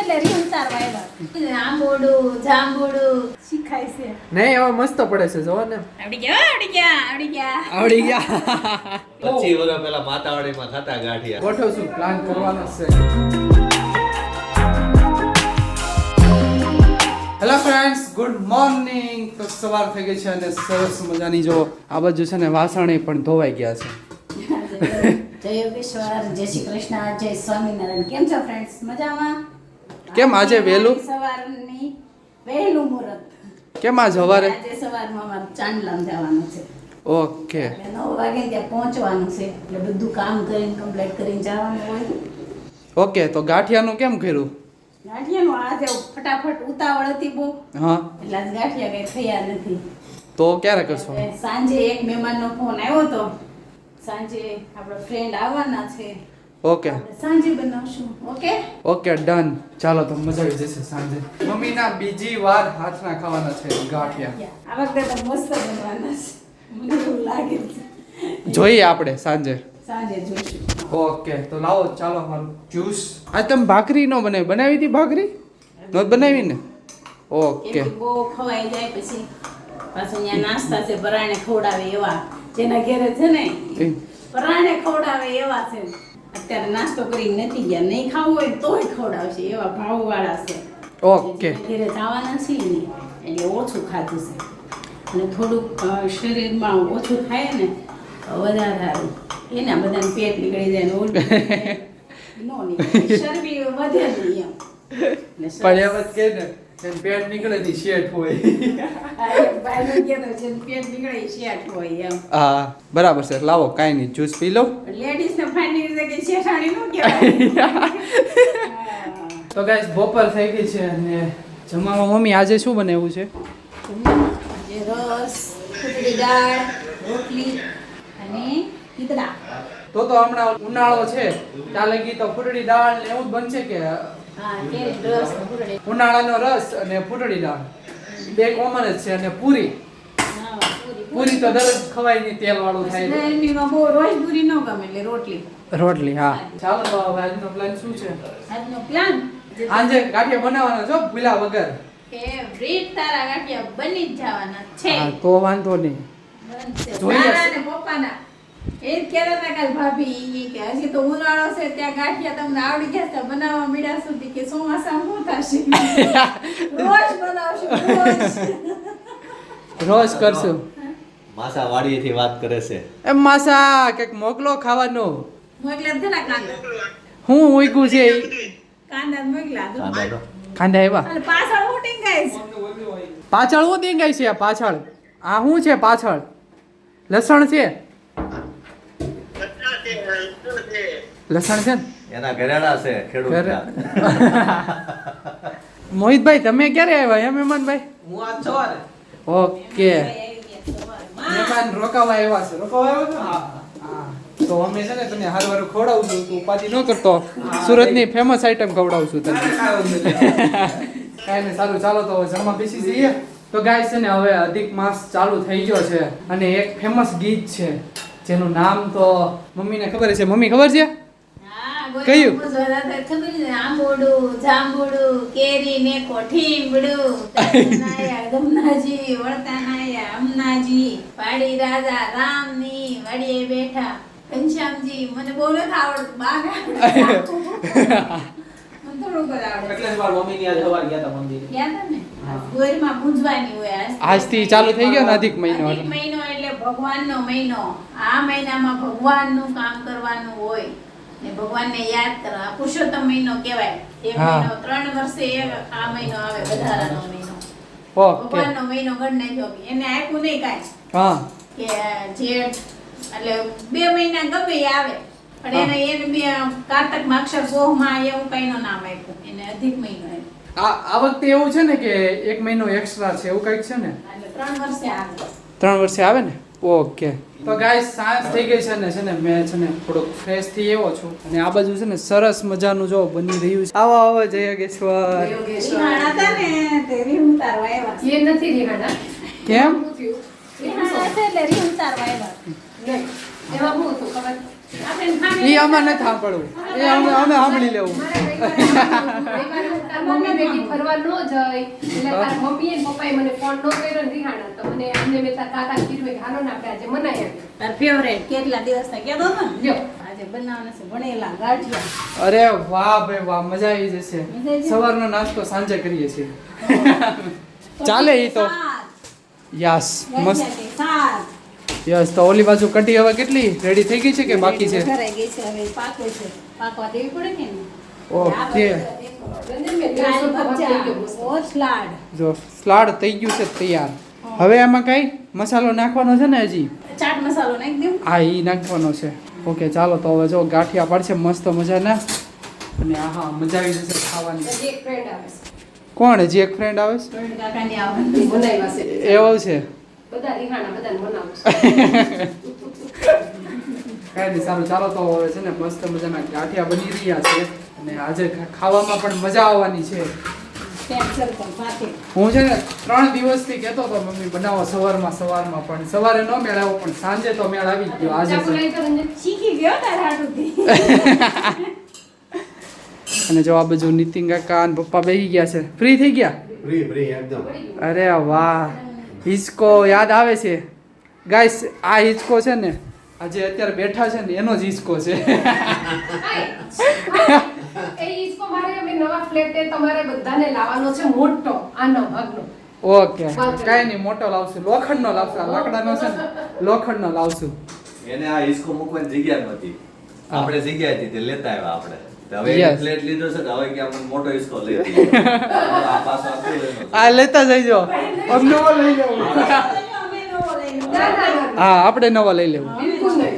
એટલે રીલ ઉતારવા આવ્યા. આંબોડું જાંબોડું શીખાય છે. નહીં હવે મસ્ત પડે છે જોવો ને. આવડી ગયા. આવડી ગયા 25 વર્ષ પહેલા માતાવાડીમાં ખાતા ગાંઠિયા. ગોઠવશું પ્લાન કરવાનો છે. Hello friends, good morning. તો સવાર થઈ ગઈ છે અને સરસ મજાની જો આ બાજુ છે ને વાસણે પણ ધોવાઈ ગયા છે. જય યોગેશ્વર, જય શ્રી કૃષ્ણ, જય સ્વામિનારાયણ. કેમ છો ફ્રેન્ડ્સ? મજામાં? કેમ આજે વહેલું? સવારની વહેલું મુહૂર્ત. કેમ આજ સવારે? આજે સવારમાં અમારે ચાંદલામ જવાનું છે. ઓકે. એટલે 9 વાગે ત્યાં પહોંચવાનું છે. એટલે બધું કામ કરીને કમ્પ્લીટ કરીને જવાનું હોય. ઓકે, તો ગાંઠિયાનું કેમ કર્યું? ગાંઠિયાનું આજે ફટાફટ ઉતાવળ હતી બહુ, હા, એટલે આજ ગાંઠિયા કઈ થયા નથી. તો ક્યારે કરશો? હવે સાંજે એક મહેમાનનો ફોન આવ્યો તો, સાંજે આપણો ફ્રેન્ડ આવવાના છે. ઓકે આપણે સાંજે બનાવશું. Okay okay, done. ચાલો તો મજા આવી જશે સાંજે. મમ્મીના બીજી વાર હાથના ખાવાના છે ગાંઠિયા. આ વખતે તો મસ્ત બનવાના છે, મને એવું લાગે છે. જોઈએ આપણે સાંજે. સાંજે જોઈશું. ઓકે, તો લાવો ચાલો મારું જ્યુસ. આ તમે ભાખરી નો બનાવી હતી? ભાખરી નહોત બનાવી ને? ઓકે. એમ બહુ ખવાઈ જાય પછી પાછું અહીંયા નાસ્તા છે પરાણે ખવડાવે એવા, જેના ઘરે છે ને પરાણે ખવડાવે એવા છે. અત્યારે નાસ્તો કરીને નથી ગયા, નહીં ખાવું હોય તોય ખવડાવશે એવા ભાવવાળા છે. ઓકે. ઘરે જવાના છીએ ને એટલે ઓછું ખાધું છે, અને થોડુંક શરીરમાં ઓછું ખાય ને વધારે સારું. એના બધાને પેટ નીકળી જાય ને ઓલું નો નીકળે, ચરબી વધે નહીં એમ. પણ એમ જ કે ને જેમ પેટ નીકળે ની શેઠ હોય. પેટ નીકળે શેઠ હોય એમ. હા, બરાબર છે. લાવો કાંઈ નહીં, જ્યુસ પી લો. લેડીઝ ને ફાઈનલી કે શેઠાણી નો કહેવાય. તો ગાઈસ, બપોર થઈ ગઈ છે અને જમવામાં મમ્મી આજે શું બનાવ્યું છે? જે રસ, ખીચડી, દાળ, રોટલી અને ઈદડા. તો હમણાં ઉનાળો છે ત્યાં લગી તો ફૂટડી દાળ ને એવું જ બનશે કે હા, કેરી રસ ને ખીચડી. ઉનાળાનો રસ અને ફૂટડી દાળ બે કોમન જ છે. અને પૂરી હા, પૂરી તો દરરોજ ખવાય નહીં, તેલ વાળું થાય. ગરમીમાં બહુ રોજ પૂરી ન ગમે એટલે રોટલી. રોટલી. હા, ચાલો તો હવે આજનો પ્લાન શું છે? આજનો પ્લાન આજે ગાંઠિયા બનાવવાના છો ભૂલા વગર. ફેવરિટ તારા ગાંઠિયા બની જ જવાના છે. હા, તો વાંધો નહીં. બનશે. જોઈએ. તારા ને પપ્પાના એ જ કહેતા હતા કાલ ભાભી ઈ કે હજી તો ઉનાળો છે ત્યાં ગાંઠિયા તમને આવડી ગયા છે બનાવવા મીડા સુધી કે ચોમાસામાં શું થશે? રોજ બનાવશું રોજ કરશું. માસા વાડીએથી વાત કરે છે. એમ માસા કંઈક મોકલો ખાવાનો. મોકલા છે ને કાંદા. હું ઉઈગું છે ઈ? કાંદા મોકલા દો. કાંદા તો ખાંડા આવ્યા. અને પાછળ ઉટીંગ ગાઈસ. પાછળ હું દેંગાઈ છે? આ પાછળ આ શું છે? પાછળ લસણ છે? લસણ છે ને? એના ઘરેણા છે ખેડૂતના. મોહિતભાઈ, તમે ક્યારે આવ્યા? એમ મહેમાનભાઈ? હું આજ સવારે. ઓકે, મહેમાન રોકાવા આવ્યા છે. રોકાવા આવ્યા છે? હા. તો અમે છે ને તને હારવારું ખવડાવું છું, તું ઉપાધિ ન કરતો. સુરતની ફેમસ આઈટમ ખવડાવું છું તને. કાંઈ નહીં, સારું. ચાલો તો હવે જમવા બેસી જઈએ. તો ગાઈસ છે ને હવે અધિક માસ ચાલુ થઈ ગયો છે અને એક ફેમસ ગીત છે જેનું નામ તો મમ્મીને ખબર છે. મમ્મી ખબર છે? કયું? ખબર છે? આંબોડું જાંબોડું કેરી ને કોઠીંબડું નાયા ગમનાજી વળતા નાયા અમનાજી વાડી રાજા રામની વાડીએ બેઠા ઘનશ્યામજી. મને બહુ નથી આવડતું, બાગ મને થોડુંક જ આવડે. એટલે જ મારા મમ્મીની આજ સવારે ગયા હતા મંદિરે. ગયા હતા ને? ગોરમાં પૂજવાની હોય આજથી ચાલુ થઈ ગયો ને અધિક મહિનો. અધિક મહિનો એટલે ભગવાનનો મહિનો. આ મહિનામાં ભગવાનનું કામ કરવાનું હોય ને ભગવાનને યાદ કરવા. પુરુષોત્તમ મહિનો કહેવાય. એક હા. મહિનો 3 વર્ષે એક આ મહિનો આવે, વધારાનો મહિનો. ઓકે. ભગવાનનો મહિનો ગણ નાખ્યો. એને આપ્યું નહીં કાંઈ હા, કે જેઠ એટલે 2 મહિના ગમે એ આવે, પણ એને બે કારતક માક્ષર પોહમાં એવું કઈનો નામ આપ્યું. એને અધિક મહિનો આપ્યો. આ વખતે એવું છે ને કે એક મહિનો એક્સ્ટ્રા છે, એવું કંઈક છે ને? એટલે 3 વર્ષે આવે. 3 વર્ષે આવે ને? ઓકે. તો ગાઈસ, સાંજ થઈ ગઈ છે ને મેં છે ને થોડોક ફ્રેશ થઈ આવ્યો છું અને આ બાજુ છે ને સરસ મજાનું જો બની રહ્યું છે. આવો જય યોગેશ્વર. રિહાણા હતા ને તે રીહ ઉતારવા આવ્યા છે. એ નથી રિહાણા. કેમ? રિહાણા છે એટલે રીહ ઉતારવા આવ્યા છે. નહીં. એમાં શું હતું ખબર? આપણે એ આમાં નથી સાંભળવું, એ અમે સાંભળી લેવું. મારે રવિવારે મમ્મી ભેગી ફરવા ન જાય એટલે તારા મમ્મી અને પપ્પાએ મને ફોન ન કર્યો ને રિહાણા તો મને અમને મેં તારા કાકા કીધું કે હાલો ને આપણે આજે મનાઈ આવીએ. તાર ફેવરેટ કેટલા દિવસ થાય કેતો ને લ્યો આજે બનાવવાના છે ભણેલા ગાંઠિયા. અરે વાહ ભાઈ વાહ, મજા આવી જશે. મજા આવી જશે. સવારનો નાસ્તો સાંજે કરીએ છીએ. ચાલે ઈ તો. યસ મસ્ત. ગાંઠિયા કે શાક. યસ. તો ઓલી બાજુ કઢી હવે કેટલી રેડી થઈ ગઈ છે કે બાકી છે? ઘરે ગઈ છે હવે પાકે છે. પાકવા દેવી પડે કે નહીં? ઓકે. રંજન મેં લાલ 150 ભાગ થઈ ગયો મરચાં, મસ્ત. ઓછલાડ. જો સ્લાડ થઈ ગયું છે તૈયાર. હવે આમાં કઈ મસાલો નાખવાનો છે ને હજી? ચાટ મસાલો નાખી દઉં. હા, ઈ નાખવાનો છે. ઓકે ચાલો તો હવે જો ગાંઠિયા પડશે મસ્ત મજાના. અને આહા મજા આવી જશે ખાવાની. હજી એક ફ્રેન્ડ આવે છે. કોણ હજી એક ફ્રેન્ડ આવે છે? રોહિણી કાકાની આવવાની. બનાવ્યા છે એવું છે? બધા રિહાણા બધાને બનાવું કાંઈ નહીં, સારું ચાલો તો હવે છે ને મસ્ત મજાના ગાંઠિયા બની રહ્યા છે. અને આજે ખાવામાં પણ મજા આવવાની છે. ફ્રેન્ડ સર્કલ સાથે. હું છે ને 3 દિવસથી કહેતો હતો મમ્મી બનાવો સવારમાં પણ સવારે ન મેળ આવ્યો, પણ સાંજે તો મેળ આવી ગયો. આજે ચાકુ છે. લઈ તો રંજન શીખી ગયો તાર હાટુથી. અને જો આ બાજુ નીતિન કાકા અને પપ્પા બેસી ગયા છે. ફ્રી થઈ ગયા? ફ્રી એકદમ. અરે વાહ, હિચકો યાદ આવે છે ગાઈસ. આ હિચકો છે ને આજે અત્યારે બેઠા છે ને એનો જ હિચકો છે. એ ઈસકો મારે અમે નવા ફ્લેટે તમારે બધાને લાવવાનો છે મોટો આનો ભાગનો. ઓકે કાંઈ નહીં, મોટો લાવશું. લોખંડનો લાવશું. આ લાકડાનો છે ને લોખંડનો લાવશું. એને આ હિસકો મૂકવાની જગ્યા નહોતી. હા. આપણે જગ્યા હતી તે લેતા આવ્યા આપણે. તો હવે Yes. પ્લેટ લીધો છે તો હવે કે આપણે મોટો હિસકો લઈ લઈએ. આ પાછો આપી લેવાનો. આ લેતા જઈજો. અમને નવો લઈ લેવું. અમે નવો લઈને. ના, ના, ના. હા, આપણે નવો લઈ લેવું. બિલકુલ નહીં.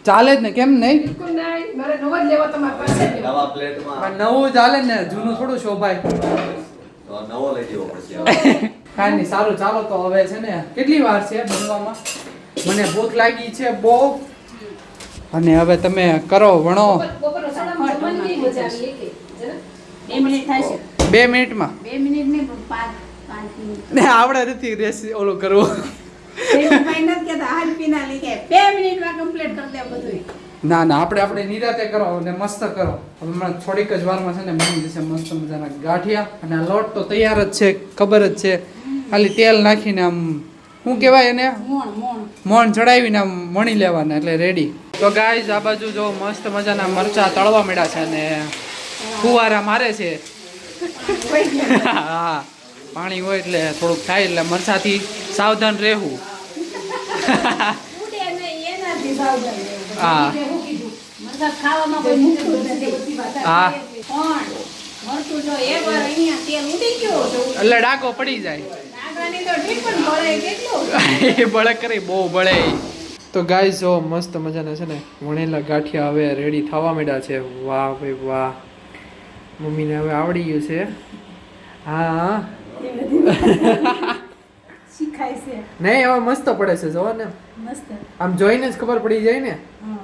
ચાલે જ ને, કેમ નહીં? બિલકુલ નહીં. મારે નવો જ લેવો તમારી પાસે જ લેવો. નવા પ્લેટમાં પણ નવું ચાલે ને, જૂનું થોડું શોભાય. તો નવો લઈ દેવો પડશે હવે. કાંઈ નહીં, સારું ચાલો તો હવે છે ને કેટલી વાર છે બનવામાં? મને ભૂખ લાગી છે બહુ. અને હવે તમે કરો વણો. બપોરનો સડામાં જમવાની કેવી મજા આવી એ કે, જરા? 2 મિનિટ થશે. 2 મિનિટમાં 2 મિનિટ નહીં પણ 5 મિનિટ. ને આપણે નથી રેસી ઓલું કરવું. ભાઈ નથી કહેતા હાલ પીના લઈ ગયા 2 મિનિટમાં કમ્પ્લીટ કરી દે બધું. ના ના, આપણે નિરાતે કરો અને મસ્ત કરો. હવે હમણાં થોડીક જ વારમાં છે ને બની જશે મસ્ત મજાના ગાંઠિયા. અને આ લોટ તો તૈયાર જ છે, ખબર જ છે. ખાલી તેલ નાખીને આમ શું કહેવાય એને, મોણ ચડાવીને આમ વણી લેવાના એટલે રેડી. તો ગાઈઝ આ બાજુ જો મસ્ત મજાના મરચા તળવા મળ્યા છે અને ફુવારા મારે છે. હા, પાણી હોય એટલે થોડુંક થાય એટલે મરચાથી સાવધાન રહેવું. ઉડે નહીં એનાથી સાવધાન રહેવું. હા મેં શું કીધું? મરચાં ખાવામાં કોઈ મૂકતું જ નથી. બધી વાત હા, પણ મરચું જો એકવાર અહીંયા તેલ ઉડી ગયો તો એટલે ડાકો પડી જાય. નાગવાની તો ઠીક પણ બળે કેટલું. એ બળે કરી બહુ બળે. તો ગાઈસ જો મસ્ત મજાના છે ને વણેલા ગાંઠિયા હવે રેડી થવા માંડ્યા છે. વાહ ભાઈ વાહ, મમ્મીને હવે આવડી ગયું છે. હા શીખાય છે નહીં, હવે મસ્ત પડે છે. જો ને મસ્ત. આમ જોઈને જ ખબર પડી જાય ને હા.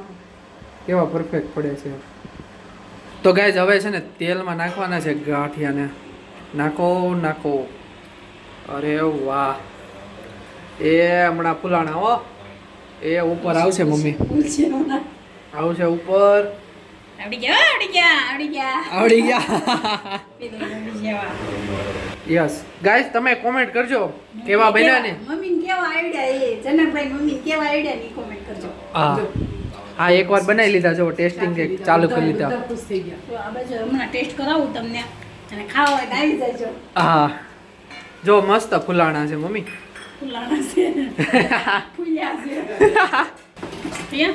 કેવા પરફેક્ટ પડે છે. તો ગાઈસ હવે છે ને તેલમાં નાખવાના છે ગાંઠિયાને. નાખો. અરે વાહ, એ હમણાં ફૂલાણા હો. એ ઉપર આવશે મમ્મી, આવશે ઉપર. આવડી ગયા. આવડી ગયા. પેલું આવડી ગયા. યસ ગાઈસ, તમે કોમેન્ટ કરજો કેવા બન્યા ને. મમ્મીને કેવા આવડ્યા એ જનકભાઈ મમ્મી કેવા આવડ્યા ની કોમેન્ટ કરજો. હા એકવાર બનાવી લીધા જો, ટેસ્ટિંગ ચાલુ કરી લીધા. બધા ખુશ થઈ ગયા. તો આ બાજુ હમણાં ટેસ્ટ કરાવું તમને અને ખાવા હોય તો આવી જાયજો. હા જો મસ્ત ફૂલાણા છે મમ્મી. ફૂલાણા છે. ફૂલ્યા છે.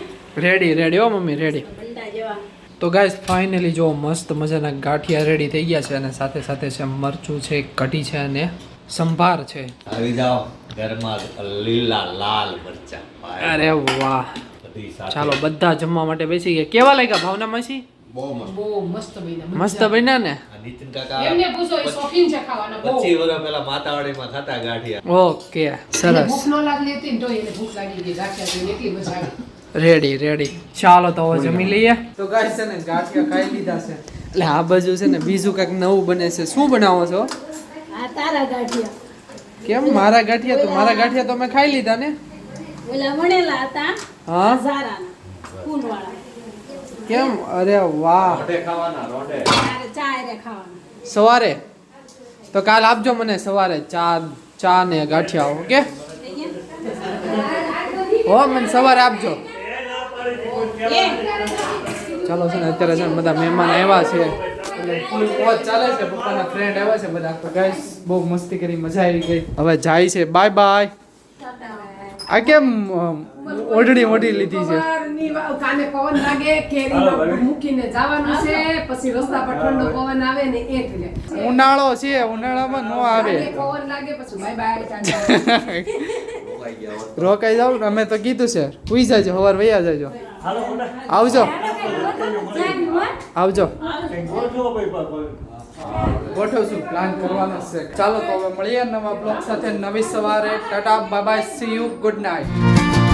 રેડી હો મમ્મી, રેડી. બંડા જેવા. તો ગાઈસ ફાઇનલી જો મસ્ત મજાના ગાંઠિયા રેડી થઈ ગયા છે અને સાથે સાથે છે મરચું છે, કઢી છે અને સંભાર છે. આવી જાઓ ઘરમાં લીલા લાલ મરચા. અરે વાહ, બધી સાથે. ચાલો બધા જમવા માટે બેસી ગયા. કેવા લાગ્યા ભાવના માસી? બહુ મસ્ત. બહુ મસ્ત બન્યા. મસ્ત બન્યા ને. આ નીતિન કાકા એમને પૂછો એ શોખીન છે ખાવાના બહુ. 25 વર્ષ પહેલા માતાવાડીમાં ખાતા ગાંઠિયા. ઓકે એને સરસ, ભૂખ ન લાગતી હતી ને તો એને ભૂખ લાગી ગઈ ગાંઠિયા જોઈને એટલી મજા આવી. રેડી. ચાલો તો હવે જમી લઈએ. તો ગાઈસ છે ને ગાંઠિયા ખાઈ લીધા છે એટલે આ બાજુ છે ને બીજું કંઈક નવું બને છે. શું બનાવો છો? આ તારા ગાંઠિયા. કેમ મારા ગાંઠિયા? તો મારા ગાંઠિયા તો મેં ખાઈ લીધા ને. ઓલા વણેલા હતા હા ઝારાના ફૂલવાળા. કેમ? અરે વાહ, રોટે ખાવાના રોટે. તારે ચા હારે ખાવાના. સવારે તો કાલ આપજો મને સવારે ચા ને ગાંઠિયા ઓકે હો મને સવારે આપજો ચાલો છે ને અત્યારે છે ને બધા મહેમાન આવ્યા છે એટલે ફૂલ મોજ ચાલે છે પપ્પાના ફ્રેન્ડ આવ્યા છે બધા તો ગાઈસ બહુ મસ્તી કરી મજા આવી ગઈ હવે જાય છે બાય બાય આ કેમ ઓઢણી ઓઢી લીધી છે સવારની કાને પવન લાગે કેરી મૂકીને જવાનું છે પછી રસ્તા પર ઠંડો પવન આવે ને એટલે ઉનાળો છે ઉનાળામાં નો આવે કાને પવન લાગે પછી બાય બાય ટાટા રોકાઈ જાવ ને અમે તો કીધું છે સુઈ જાજો સવાર વૈયા જાજો આવજો આવજો ગોઠવશું પ્લાન કરવાનો છે ચાલો તો હવે મળીએ નવા બ્લોગ સાથે નવી સવારે Tata bye bye see you good night